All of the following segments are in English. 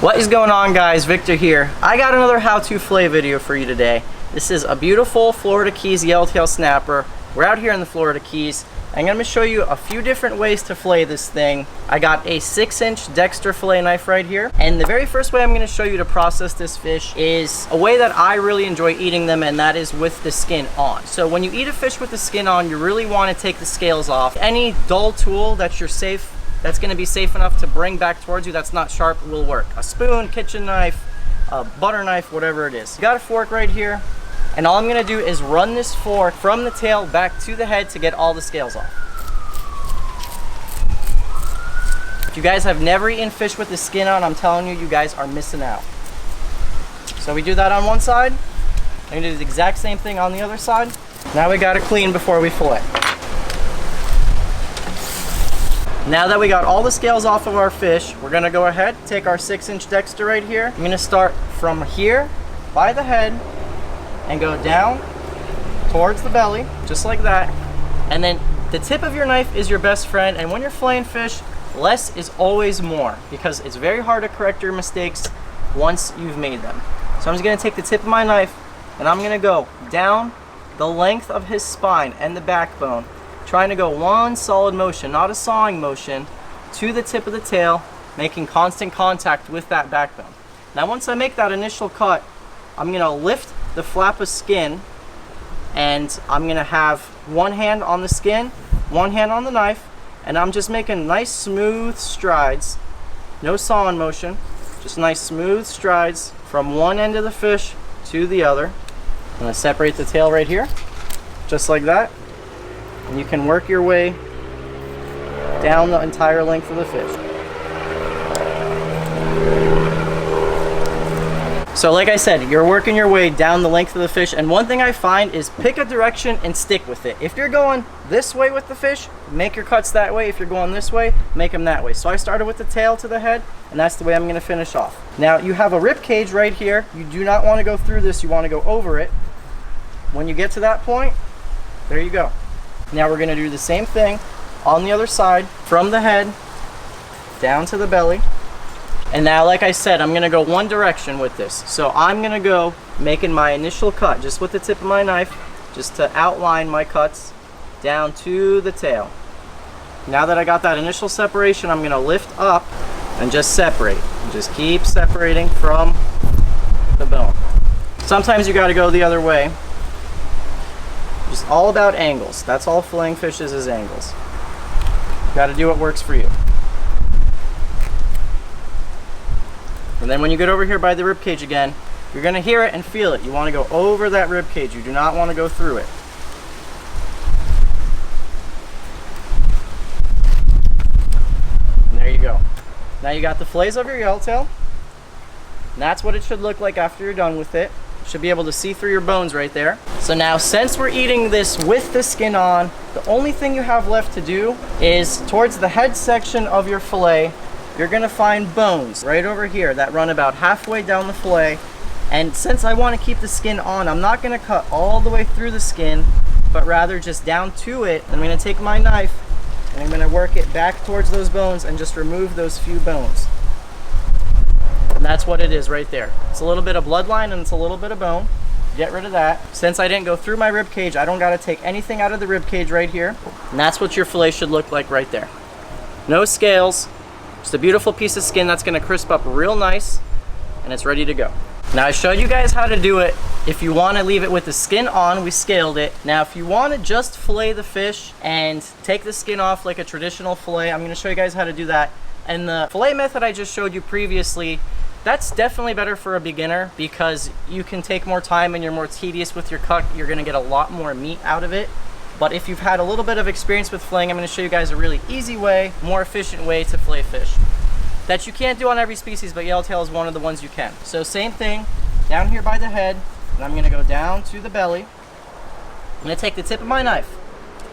What is going on, guys? Victor here. I got another how-to fillet video for you today. This is a beautiful Florida Keys yellowtail snapper. We're out here in the Florida Keys. I'm going to show you a few different ways to fillet this thing. I got a 6-inch Dexter fillet knife right here. And the very first way I'm going to show you to process this fish is a way that I really enjoy eating them, and that is with the skin on. So when you eat a fish with the skin on, you really want to take the scales off. Any dull tool that's going to be safe enough to bring back towards you that's not sharp will work. A spoon, kitchen knife, a butter knife, whatever it is. You got a fork right here, and all I'm going to do is run this fork from the tail back to the head to get all the scales off. If you guys have never eaten fish with the skin on, I'm telling you, you guys are missing out. So we do that on one side. I'm going to do the exact same thing on the other side. Now we got to clean before we fillet. Now that we got all the scales off of our fish, we're gonna go ahead, take our 6-inch Dexter right here. I'm gonna start from here by the head and go down towards the belly, just like that. And then the tip of your knife is your best friend, and when you're filleting fish, less is always more, because it's very hard to correct your mistakes once you've made them. So I'm just gonna take the tip of my knife and I'm gonna go down the length of his spine and the backbone, trying to go one solid motion, not a sawing motion, to the tip of the tail, making constant contact with that backbone. Now once I make that initial cut, I'm going to lift the flap of skin, and I'm going to have one hand on the skin, one hand on the knife, and I'm just making nice smooth strides, no sawing motion, just nice smooth strides from one end of the fish to the other. I'm going to separate the tail right here, just like that. And you can work your way down the entire length of the fish. So like I said, you're working your way down the length of the fish, and one thing I find is pick a direction and stick with it. If you're going this way with the fish, make your cuts that way. If you're going this way, make them that way. So I started with the tail to the head, and that's the way I'm going to finish off. Now you have a rib cage right here. You do not want to go through this, you want to go over it. When you get to that point, there you go. Now we're going to do the same thing on the other side, from the head down to the belly. And now, like I said, I'm going to go one direction with this. So I'm going to go making my initial cut just with the tip of my knife, just to outline my cuts down to the tail. Now that I got that initial separation, I'm going to lift up and just separate. Just keep separating from the bone. Sometimes you got to go the other way. Just all about angles. That's all filleting fish is angles. You got to do what works for you. And then when you get over here by the rib cage again, you're going to hear it and feel it. You want to go over that rib cage. You do not want to go through it. And there you go. Now you got the fillets of your yellowtail. And that's what it should look like after you're done with it. Should be able to see through your bones right there. So now, since we're eating this with the skin on, the only thing you have left to do is towards the head section of your fillet, you're gonna find bones right over here that run about halfway down the fillet. And since I want to keep the skin on, I'm not gonna cut all the way through the skin, but rather just down to it. I'm gonna take my knife and I'm gonna work it back towards those bones and just remove those few bones. And that's what it is right there. It's a little bit of bloodline and it's a little bit of bone. Get rid of that. Since I didn't go through my rib cage, I don't got to take anything out of the rib cage right here. And that's what your fillet should look like right there. No scales, just a beautiful piece of skin that's going to crisp up real nice, and it's ready to go. Now I showed you guys how to do it. If you want to leave it with the skin on, we scaled it. Now if you want to just fillet the fish and take the skin off like a traditional fillet, I'm going to show you guys how to do that. And the fillet method I just showed you previously, that's definitely better for a beginner, because you can take more time and you're more tedious with your cut. You're going to get a lot more meat out of it. But if you've had a little bit of experience with filleting, I'm going to show you guys a really easy way, more efficient way to fillet fish that you can't do on every species, but yellowtail is one of the ones you can. So same thing, down here by the head, and I'm going to go down to the belly. I'm going to take the tip of my knife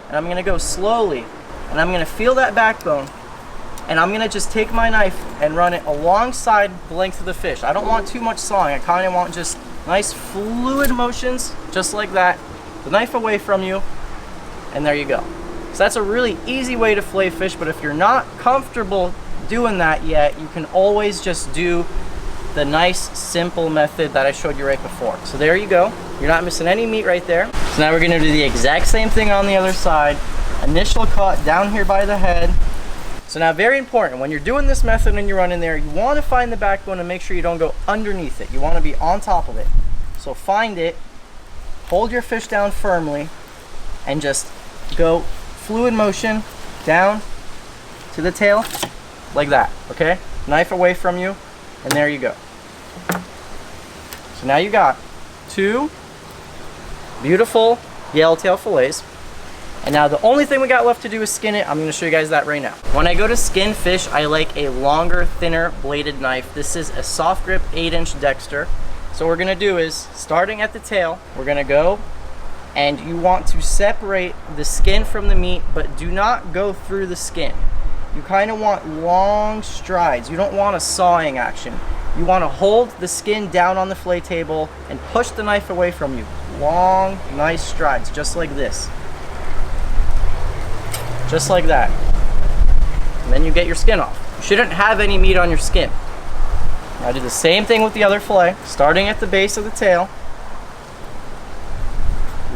and I'm going to go slowly, and I'm going to feel that backbone. And I'm going to just take my knife and run it alongside the length of the fish. I don't want too much sawing. I kind of want just nice fluid motions, just like that. The knife away from you, and there you go. So that's a really easy way to fillet fish, but if you're not comfortable doing that yet, you can always just do the nice, simple method that I showed you right before. So there you go. You're not missing any meat right there. So now we're gonna do the exact same thing on the other side. Initial cut down here by the head. So now, very important, when you're doing this method and you run in there, you wanna find the backbone and make sure you don't go underneath it. You wanna be on top of it. So find it, hold your fish down firmly, and just go fluid motion down to the tail, like that, okay? Knife away from you, and there you go. So now you got 2 beautiful yellowtail fillets. And now the only thing we got left to do is skin it. I'm gonna show you guys that right now. When I go to skin fish, I like a longer, thinner bladed knife. This is a soft grip 8-inch Dexter. So what we're gonna do is, starting at the tail, we're gonna go, and you want to separate the skin from the meat, but do not go through the skin. You kind of want long strides. You don't want a sawing action. You want to hold the skin down on the fillet table and push the knife away from you. Long, nice strides, just like this. Just like that. And then you get your skin off. You shouldn't have any meat on your skin. Now do the same thing with the other fillet, starting at the base of the tail.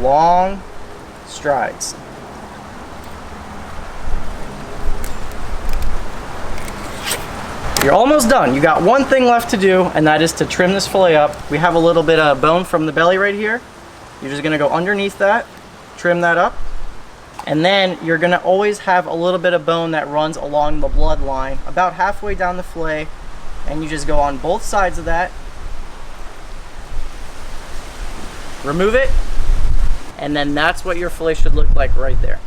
Long strides. You're almost done. You got one thing left to do, and that is to trim this fillet up. We have a little bit of bone from the belly right here. You're just gonna go underneath that, trim that up, and then you're gonna always have a little bit of bone that runs along the bloodline, about halfway down the fillet, and you just go on both sides of that, remove it, and then that's what your fillet should look like right there.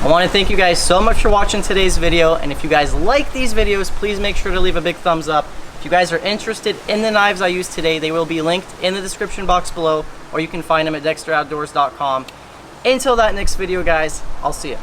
I want to thank you guys so much for watching today's video, and if you guys like these videos, please make sure to leave a big thumbs up. If you guys are interested in the knives I used today, they will be linked in the description box below, or you can find them at dexteroutdoors.com. Until that next video, guys, I'll see you.